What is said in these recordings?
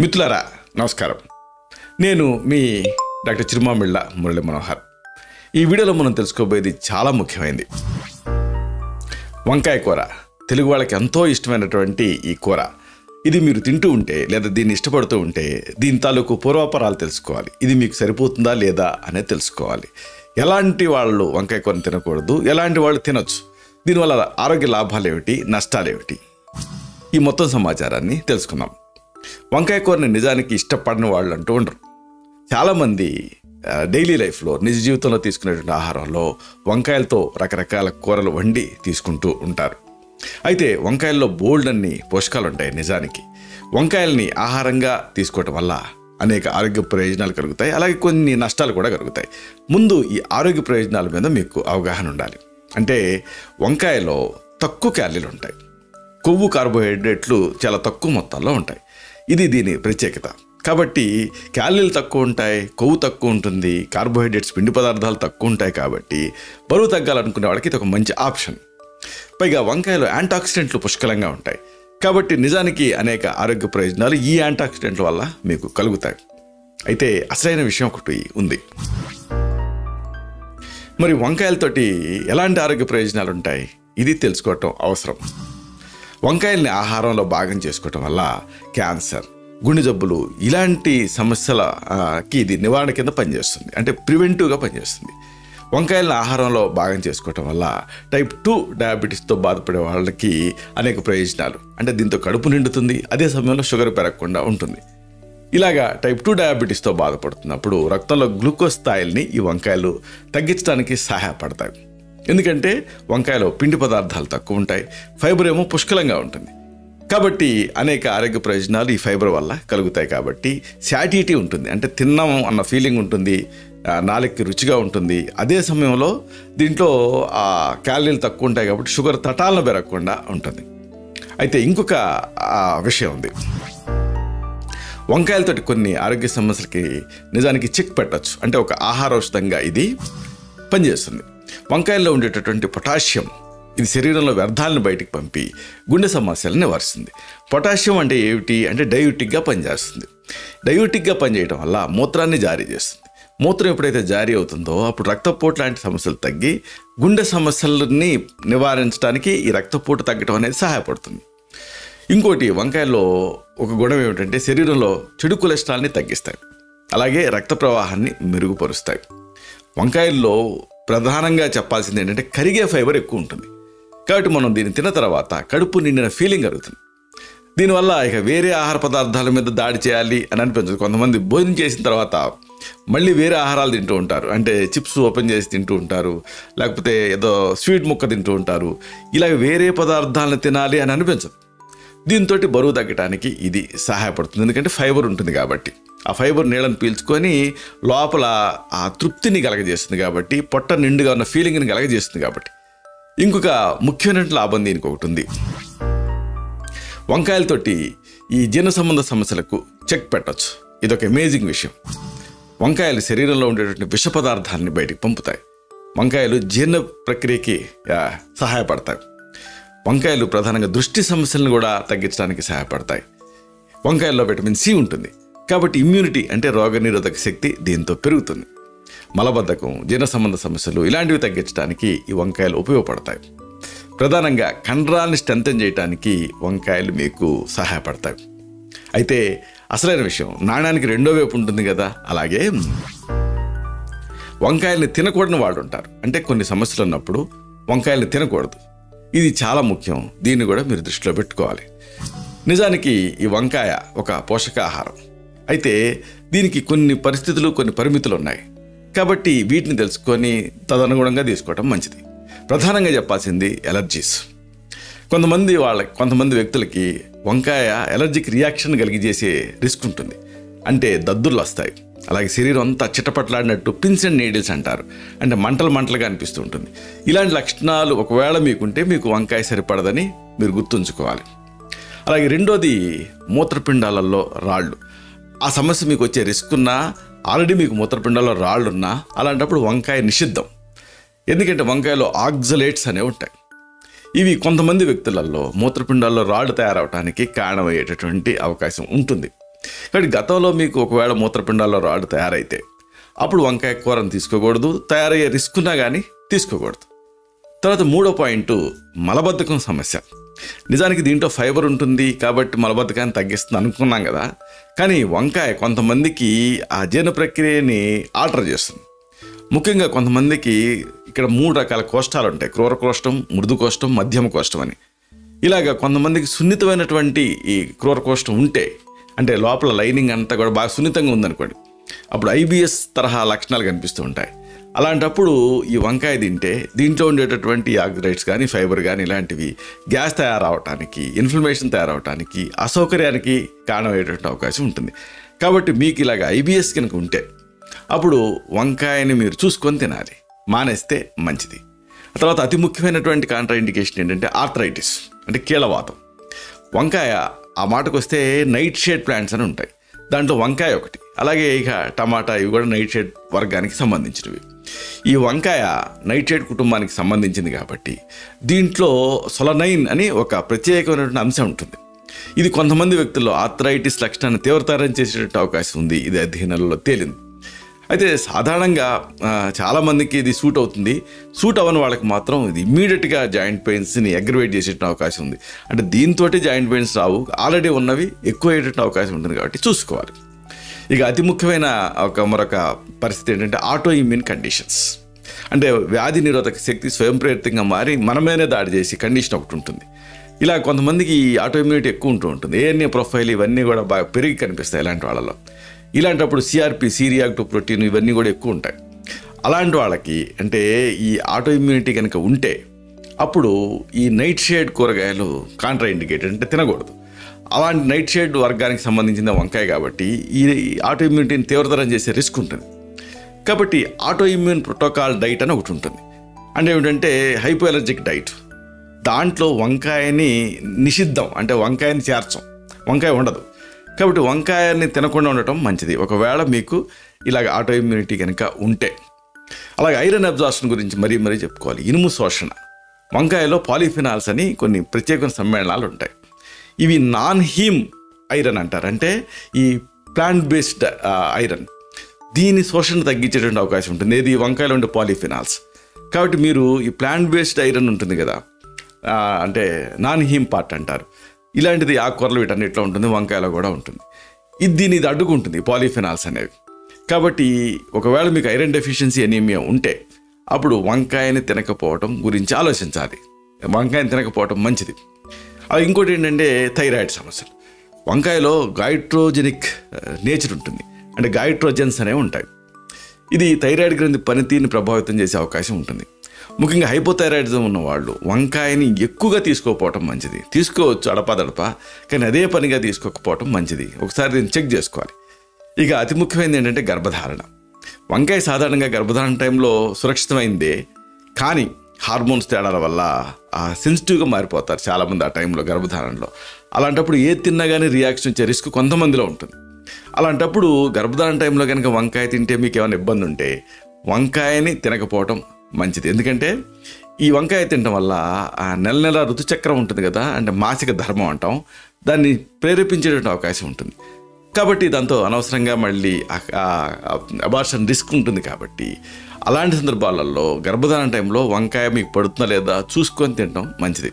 మిత్రులారా నమస్కారం. నేను మీ డాక్టర్ చిరుమామిళ్ళ మురళీ మనోహర్. ఈ వీడియోలో మనం తెలుసుకోబోయేది చాలా ముఖ్యమైనది. వంకాయ కూర తెలుగు వాళ్ళకి ఎంతో ఇష్టమైనటువంటి ఈ కూర. ఇది మీరు తింటూ ఉంటే లేదా దీన్ని ఇష్టపడుతూ ఉంటే దీని తాలూకు పూర్వాపరాలు తెలుసుకోవాలి. ఇది మీకు సరిపోతుందా లేదా అనేది తెలుసుకోవాలి. ఎలాంటి వాళ్ళు వంకాయ కూరని తినకూడదు, ఎలాంటి వాళ్ళు తినొచ్చు, దీనివల్ల ఆరోగ్య లాభాలు ఏమిటి, నష్టాలు ఏమిటి, ఈ మొత్తం సమాచారాన్ని తెలుసుకుందాం. వంకాయ కూరని నిజానికి ఇష్టపడని వాళ్ళు అంటూ ఉండరు. చాలామంది డైలీ లైఫ్లో నిజ జీవితంలో తీసుకునేటువంటి ఆహారంలో వంకాయలతో రకరకాల కూరలు వండి తీసుకుంటూ ఉంటారు. అయితే వంకాయల్లో బోల్డ్ అన్ని పోషకాలు ఉంటాయి. నిజానికి వంకాయల్ని ఆహారంగా తీసుకోవటం వల్ల అనేక ఆరోగ్య ప్రయోజనాలు కలుగుతాయి, అలాగే కొన్ని నష్టాలు కూడా కలుగుతాయి. ముందు ఈ ఆరోగ్య ప్రయోజనాల మీద మీకు అవగాహన ఉండాలి. అంటే వంకాయలో తక్కువ క్యాలరీలు ఉంటాయి, కొవ్వు కార్బోహైడ్రేట్లు చాలా తక్కువ మొత్తాల్లో ఉంటాయి. ఇది దీని ప్రత్యేకత. కాబట్టి క్యాలరీలు తక్కువ ఉంటాయి, కొవ్వు తక్కువ ఉంటుంది, కార్బోహైడ్రేట్స్ పిండి పదార్థాలు తక్కువ ఉంటాయి. కాబట్టి బరువు తగ్గాలనుకునే వాళ్ళకి ఇది ఒక మంచి ఆప్షన్. పైగా వంకాయలో యాంటాక్సిడెంట్లు పుష్కలంగా ఉంటాయి. కాబట్టి నిజానికి అనేక ఆరోగ్య ప్రయోజనాలు ఈ యాంటాక్సిడెంట్ల వల్ల మీకు కలుగుతాయి. అయితే అసలైన విషయం ఒకటి ఉంది. మరి వంకాయలతోటి ఎలాంటి ఆరోగ్య ప్రయోజనాలు ఉంటాయి, ఇది తెలుసుకోవటం అవసరం. వంకాయల్ని ఆహారంలో భాగం చేసుకోవటం వల్ల క్యాన్సర్, గుండె జబ్బులు ఇలాంటి సమస్యలకి ఇది నివారణ కింద పనిచేస్తుంది, అంటే ప్రివెంటివ్గా పనిచేస్తుంది. వంకాయలను ఆహారంలో భాగం చేసుకోవటం వల్ల టైప్ 2 డయాబెటీస్తో బాధపడే వాళ్ళకి అనేక ప్రయోజనాలు. అంటే దీంతో కడుపు నిండుతుంది, అదే సమయంలో షుగర్ పెరగకుండా ఉంటుంది. ఇలాగా టైప్ 2 డయాబెటీస్తో బాధపడుతున్నప్పుడు రక్తంలో గ్లూకోజ్ స్థాయిల్ని ఈ వంకాయలు తగ్గించడానికి సహాయపడతాయి. ఎందుకంటే వంకాయలో పిండి పదార్థాలు తక్కువ ఉంటాయి, ఫైబర్ ఏమో పుష్కలంగా ఉంటుంది. కాబట్టి అనేక ఆరోగ్య ప్రయోజనాలు ఈ ఫైబర్ వల్ల కలుగుతాయి. కాబట్టి శాటిటీ ఉంటుంది, అంటే తిన్నాం అన్న ఫీలింగ్ ఉంటుంది, నాలుగుకి రుచిగా ఉంటుంది. అదే సమయంలో దీంట్లో క్యాలరీలు తక్కువ ఉంటాయి కాబట్టి షుగర్ తటాలను పెరగకుండా ఉంటుంది. అయితే ఇంకొక విషయం ఉంది. వంకాయలతోటి కొన్ని ఆరోగ్య సమస్యలకి నిజానికి చెక్ పెట్టచ్చు, అంటే ఒక ఆహార ఔషధంగా ఇది పనిచేస్తుంది. వంకాయల్లో ఉండేటటువంటి పొటాషియం ఇది శరీరంలో వ్యర్థాలను బయటికి పంపి గుండె సమస్యలను నివారిస్తుంది. పొటాషియం అంటే ఏమిటి అంటే డయూటిక్గా పనిచేస్తుంది. డయూటిక్గా పనిచేయడం వల్ల మూత్రాన్ని జారీ చేస్తుంది. మూత్రం ఎప్పుడైతే జారీ అవుతుందో అప్పుడు రక్తపోటు లాంటి సమస్యలు తగ్గి గుండె సమస్యలని నివారించడానికి ఈ రక్తపోటు తగ్గడం అనేది సహాయపడుతుంది. ఇంకోటి వంకాయల్లో ఒక గుణం ఏమిటంటే శరీరంలో చెడు కొలెస్ట్రాల్ని తగ్గిస్తాయి, అలాగే రక్త ప్రవాహాన్ని మెరుగుపరుస్తాయి. వంకాయల్లో ప్రధానంగా చెప్పాల్సింది ఏంటంటే కరిగే ఫైబర్ ఎక్కువ ఉంటుంది. కాబట్టి మనం దీన్ని తిన్న తర్వాత కడుపు నిండిన ఫీలింగ్ కలుగుతుంది. దీనివల్ల ఇక వేరే ఆహార పదార్థాల మీద దాడి చేయాలి అని అనిపించదు. కొంతమంది భోజనం చేసిన తర్వాత మళ్ళీ వేరే ఆహారాలు తింటూ ఉంటారు, అంటే చిప్స్ ఓపెన్ చేసి తింటూ ఉంటారు, లేకపోతే ఏదో స్వీట్ ముక్క తింటూ ఉంటారు. ఇలాగ వేరే పదార్థాలను తినాలి అని అనిపించదు. దీంతో బరువు తగ్గడానికి ఇది సహాయపడుతుంది, ఎందుకంటే ఫైబర్ ఉంటుంది కాబట్టి. ఆ ఫైబర్ నీళ్ళని పీల్చుకొని లోపల ఆ తృప్తిని కలగజేస్తుంది కాబట్టి, పొట్ట నిండుగా ఉన్న ఫీలింగ్ని కలగజేస్తుంది కాబట్టి. ఇంకొక ముఖ్యమైన లాభం దీనికి ఒకటి ఉంది. వంకాయలతోటి ఈ జీర్ణ సంబంధ సమస్యలకు చెక్ పెట్టచ్చు. ఇదొక అమేజింగ్ విషయం. వంకాయలు శరీరంలో ఉండేటువంటి విష పదార్థాలని బయటికి పంపుతాయి. వంకాయలు జీర్ణ ప్రక్రియకి సహాయపడతాయి. వంకాయలు ప్రధానంగా దృష్టి సమస్యలను కూడా తగ్గించడానికి సహాయపడతాయి. వంకాయల్లో విటమిన్ సి ఉంటుంది కాబట్టి ఇమ్యూనిటీ అంటే రోగనిరోధక శక్తి దీంతో పెరుగుతుంది. మలబద్ధకం, జీర్ణ సంబంధ సమస్యలు ఇలాంటివి తగ్గించడానికి ఈ వంకాయలు ఉపయోగపడతాయి. ప్రధానంగా కండరాల్ని స్ట్రెంథెన్ చేయడానికి వంకాయలు మీకు సహాయపడతాయి. అయితే అసలైన విషయం, నాణానికి రెండో వైపు ఉంటుంది కదా, అలాగే వంకాయల్ని తినకూడని వాళ్ళు ఉంటారు. అంటే కొన్ని సమస్యలు ఉన్నప్పుడు వంకాయల్ని తినకూడదు. ఇది చాలా ముఖ్యం, దీన్ని కూడా మీరు దృష్టిలో పెట్టుకోవాలి. నిజానికి ఈ వంకాయ ఒక పోషకాహారం. అయితే దీనికి కొన్ని పరిస్థితులు, కొన్ని పరిమితులు ఉన్నాయి. కాబట్టి వీటిని తెలుసుకొని తదనుగుణంగా తీసుకోవటం మంచిది. ప్రధానంగా చెప్పాల్సింది ఎలర్జీస్. కొంతమంది వ్యక్తులకి వంకాయ ఎలర్జిక్ రియాక్షన్ కలిగజేసే రిస్క్ ఉంటుంది. అంటే దద్దుర్లు వస్తాయి, అలాగే శరీరం అంతా చిటపట్లాడినట్టు పిన్స్ అండ్ నీడిల్స్ అంటారు, అంటే మంటలుగా అనిపిస్తూ ఉంటుంది. ఇలాంటి లక్షణాలు ఒకవేళ మీకుంటే మీకు వంకాయ సరిపడదని మీరు గుర్తుంచుకోవాలి. అలాగే రెండోది మూత్రపిండాలలో రాళ్ళు. ఆ సమస్య మీకు వచ్చే రిస్క్ ఉన్నా, ఆల్రెడీ మీకు మూత్రపిండాల్లో రాళ్ళున్నా అలాంటప్పుడు వంకాయ నిషిద్ధం. ఎందుకంటే వంకాయలో ఆక్సలేట్స్ అనేవి ఉంటాయి. ఇవి కొంతమంది వ్యక్తులలో మూత్రపిండాల్లో రాళ్ళు తయారవడానికి కారణమయ్యేటటువంటి అవకాశం ఉంటుంది. కాబట్టి గతంలో మీకు ఒకవేళ మూత్రపిండాల్లో రాళ్ళు తయారైతే అప్పుడు వంకాయ కూరను తీసుకోకూడదు, తయారయ్యే రిస్క్ ఉన్నా కానీ తీసుకోకూడదు. తర్వాత 3వ పాయింట్ మలబద్ధకం సమస్య. నిజానికి దీంట్లో ఫైబర్ ఉంటుంది కాబట్టి మలబద్ధకాన్ని తగ్గిస్తుంది అనుకున్నాం కదా, కానీ వంకాయ కొంతమందికి ఆ జీర్ణ ప్రక్రియని ఆల్టర్ చేస్తుంది. ముఖ్యంగా కొంతమందికి ఇక్కడ 3 రకాల కోష్టాలు ఉంటాయి: క్రూర కోష్టం, మృదు కోష్టం, మధ్యమ కోష్టం అని. ఇలాగ కొంతమందికి సున్నితమైనటువంటి ఈ క్రూర కోష్టం ఉంటే, అంటే లోపల లైనింగ్ అంతా కూడా బాగా సున్నితంగా ఉందనుకోండి, అప్పుడు IBS తరహా లక్షణాలు కనిపిస్తూ ఉంటాయి. అలాంటప్పుడు ఈ వంకాయ తింటే దీంట్లో ఉండేటటువంటి ఆక్సిడైడ్స్ కానీ, ఫైబర్ కానీ ఇలాంటివి గ్యాస్ తయారవటానికి, ఇన్ఫ్లమేషన్ తయారవటానికి, అసౌకర్యానికి కారణమయ్యేటువంటి అవకాశం ఉంటుంది. కాబట్టి మీకు ఇలాగ IBS కనుక ఉంటే అప్పుడు వంకాయని మీరు చూసుకొని తినాలి, మానేస్తే మంచిది. తర్వాత అతి ముఖ్యమైనటువంటి కాంట్రా ఇండికేషన్ ఏంటంటే ఆర్థరైటిస్, అంటే కీళ్ళవాతం. వంకాయ ఆ మాటకు వస్తే నైట్ షేడ్ ప్లాంట్స్ అని ఉంటాయి, దాంట్లో వంకాయ ఒకటి. అలాగే ఇక టమాటా, ఇవి కూడా నైట్ షేడ్ వర్గానికి సంబంధించినవి. ఈ వంకాయ నైట్ షేడ్ కుటుంబానికి సంబంధించింది కాబట్టి దీంట్లో సొలనైన్ అని ఒక ప్రత్యేకమైనటువంటి అంశం ఉంటుంది. ఇది కొంతమంది వ్యక్తుల్లో ఆర్థరైటిస్ లక్షణాన్ని తీవ్రతరం చేసేటట్టు అవకాశం ఉంది, ఇది అధ్యయనాలలో తేలింది. అయితే సాధారణంగా చాలామందికి ఇది సూట్ అవుతుంది. సూట్ అవ్వని వాళ్ళకి మాత్రం ఇది ఇమ్మీడియట్గా జాయింట్ పెయిన్స్ని అగ్రవేట్ చేసేట అవకాశం ఉంది. అంటే దీంతో జాయింట్ పెయిన్స్ రావు, ఆల్రెడీ ఉన్నవి ఎక్కువ అయ్యేట అవకాశం ఉంటుంది కాబట్టి చూసుకోవాలి. ఇక అతి ముఖ్యమైన మరొక పరిస్థితి ఏంటంటే ఆటో ఇమ్యూన్ కండిషన్స్, అంటే వ్యాధి నిరోధక శక్తి స్వయం ప్రేరితంగా మారి మనమేనే దాడి చేసి కండిషన్ ఒకటి ఉంటుంది. ఇలా కొంతమందికి ఈ ఆటో ఇమ్యూనిటీ ఎక్కువ ఉంటూ ఉంటుంది. ANA ప్రొఫైల్ ఇవన్నీ కూడా బాగా పెరిగి కనిపిస్తాయి ఇలాంటి వాళ్ళలో. ఇలాంటప్పుడు CRP, C రియాక్టివ్ ప్రోటీన్ ఇవన్నీ కూడా ఎక్కువ ఉంటాయి. అలాంటి వాళ్ళకి అంటే ఈ ఆటో ఇమ్యూనిటీ కనుక ఉంటే అప్పుడు ఈ నైట్ షేడ్ కూరగాయలు కాంట్రా ఇండికేటెడ్, అంటే తినకూడదు. అలాంటి నైట్ షేడ్ వర్గానికి సంబంధించిన వంకాయ కాబట్టి ఈ ఆటో ఇమ్యూనిటీని తీవ్రతరం చేసే రిస్క్ ఉంటుంది. కాబట్టి ఆటో ఇమ్యూన్ ప్రోటోకాల్ డైట్ అని ఒకటి ఉంటుంది. అంటే ఏమిటంటే హైపో ఎలర్జిక్ డైట్. దాంట్లో వంకాయని నిషిద్ధం, అంటే వంకాయని చేర్చం, వంకాయ ఉండదు. కాబట్టి వంకాయని తినకుండా ఉండటం మంచిది ఒకవేళ మీకు ఇలాగ ఆటో ఇమ్యూనిటీ కనుక ఉంటే. అలాగే ఐరన్ అబ్జార్ప్షన్ గురించి మరీ చెప్పుకోవాలి. ఇనుము శోషణ. వంకాయలో పాలిఫినాల్స్ అని కొన్ని ప్రత్యేకమైన సమ్మేళనాలు ఉంటాయి. ఇవి నాన్ హీమ్ ఐరన్ అంటారు, అంటే ఈ ప్లాంట్ బేస్డ్ ఐరన్. దీని శోషణ తగ్గించేటువంటి అవకాశం ఉంటుంది ఏది వంకాయలో ఉండే పాలిఫినాల్స్. కాబట్టి మీరు ఈ ప్లాంట్ బేస్డ్ ఐరన్ ఉంటుంది కదా, అంటే నాన్ హీమ్ పార్ట్ అంటారు, ఇలాంటిది ఆకుకూరలు వీటన్నిటిలో ఉంటుంది, వంకాయలో కూడా ఉంటుంది. ఇది అడ్డుకుంటుంది పాలిఫినాల్స్ అనేవి. కాబట్టి ఒకవేళ మీకు ఐరన్ డెఫిషియన్సీ ఎనీమియా ఉంటే అప్పుడు వంకాయని తినకపోవటం గురించి ఆలోచించాలి. వంకాయని తినకపోవటం మంచిది. అవి ఇంకోటి ఏంటంటే థైరాయిడ్ సమస్యలు. వంకాయలో గైట్రోజెనిక్ నేచర్ ఉంటుంది, అంటే గైట్రోజెన్స్ అనేవి ఉంటాయి. ఇది థైరాయిడ్ గ్రంథి పనితీరుని ప్రభావితం చేసే అవకాశం ఉంటుంది. ముఖ్యంగా హైపోథైరాయిడిజం ఉన్నవాళ్ళు వంకాయని ఎక్కువగా తీసుకోకపోవటం మంచిది. తీసుకోవచ్చు అడపదడప, కానీ అదే పనిగా తీసుకోకపోవటం మంచిది. ఒకసారి దీన్ని చెక్ చేసుకోవాలి. ఇక అతి ముఖ్యమైనది ఏంటంటే గర్భధారణ. వంకాయ సాధారణంగా గర్భధారణ టైంలో సురక్షితమైందే, కానీ హార్మోన్స్ తేడాల వల్ల సెన్సిటివ్గా మారిపోతారు చాలామంది ఆ టైంలో గర్భధారణలో. అలాంటప్పుడు ఏది తిన్నా కానీ రియాక్షన్ వచ్చే రిస్క్ కొంతమందిలో ఉంటుంది. అలాంటప్పుడు గర్భధారణ టైంలో కనుక వంకాయ తింటే మీకు ఏమైనా ఇబ్బంది ఉంటే వంకాయని తినకపోవటం మంచిది. ఎందుకంటే ఈ వంకాయ తినడం వల్ల నెల ఋతుచక్రం ఉంటుంది కదా, అంటే మాసిక ధర్మం అంటాం, దాన్ని ప్రేరేపించేటువంటి అవకాశం ఉంటుంది. కాబట్టి దాంతో అనవసరంగా మళ్ళీ అబార్షన్ రిస్క్ ఉంటుంది. కాబట్టి అలాంటి సందర్భాలలో గర్భధారణ టైంలో వంకాయ మీకు పడుతుందా లేదా చూసుకొని తినడం మంచిది.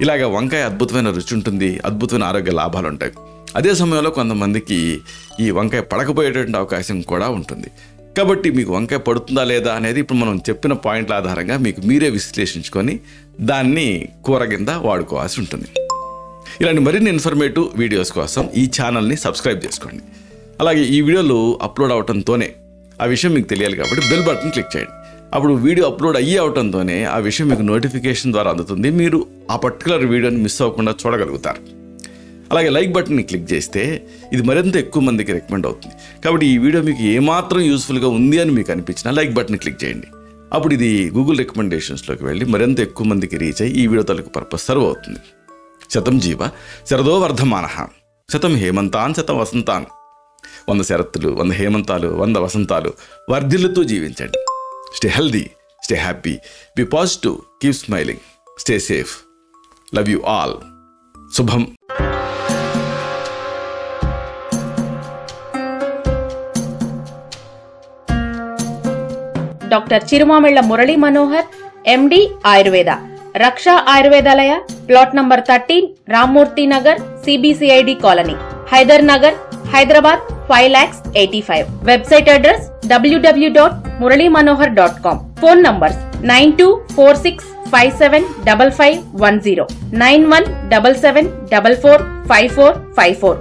ఇలాగ వంకాయ అద్భుతమైన రుచి ఉంటుంది, అద్భుతమైన ఆరోగ్య లాభాలు ఉంటాయి. అదే సమయంలో కొంతమందికి ఈ వంకాయ పడకపోయేటువంటి అవకాశం కూడా ఉంటుంది. కాబట్టి మీకు వంకాయ పడుతుందా లేదా అనేది ఇప్పుడు మనం చెప్పిన పాయింట్ల ఆధారంగా మీకు మీరే విశ్లేషించుకొని దాన్ని కూర కింద వాడుకోవాల్సి ఉంటుంది. ఇలాంటి మరిన్ని ఇన్ఫర్మేటివ్ వీడియోస్ కోసం ఈ ఛానల్ని సబ్స్క్రైబ్ చేసుకోండి. అలాగే ఈ వీడియోలు అప్లోడ్ అవడంతోనే ఆ విషయం మీకు తెలియాలి కాబట్టి బెల్ బటన్ క్లిక్ చేయండి. అప్పుడు వీడియో అప్లోడ్ అవడంతోనే ఆ విషయం మీకు నోటిఫికేషన్ ద్వారా అందుతుంది. మీరు ఆ పర్టికులర్ వీడియోని మిస్ అవ్వకుండా చూడగలుగుతారు. అలాగే లైక్ బటన్ని క్లిక్ చేస్తే ఇది మరింత ఎక్కువ మందికి రికమెండ్ అవుతుంది. కాబట్టి ఈ వీడియో మీకు ఏమాత్రం యూస్ఫుల్గా ఉంది అని మీకు అనిపించినా లైక్ బటన్ని క్లిక్ చేయండి. అప్పుడు ఇది గూగుల్ రికమెండేషన్స్లోకి వెళ్ళి మరింత ఎక్కువ మందికి రీచ్ అయ్యి ఈ వీడియో తాలూకు పర్పస్ సర్వ్ అవుతుంది. శతం జీవ శరదో వర్ధమానః, శతం హేమంతాన్ శతం వసంతాన్. 100 శరత్తులు, 100 హేమంతాలు, 100 వసంతాలు వర్ధిల్లుతూ జీవించండి. Stay healthy, stay happy, be positive, keep smiling, stay safe. Love you all. శుభం. Doctor Chirumamilla Murali Manohar, MD Ayurveda, Raksha Ayurvedalaya, plot number 13, Rammurthy Nagar, CBCID colony, Hyder Nagar, Hyderabad 5,85,000. Website address www.muralymanohar.com. Phone numbers 9246575510, 9177445454.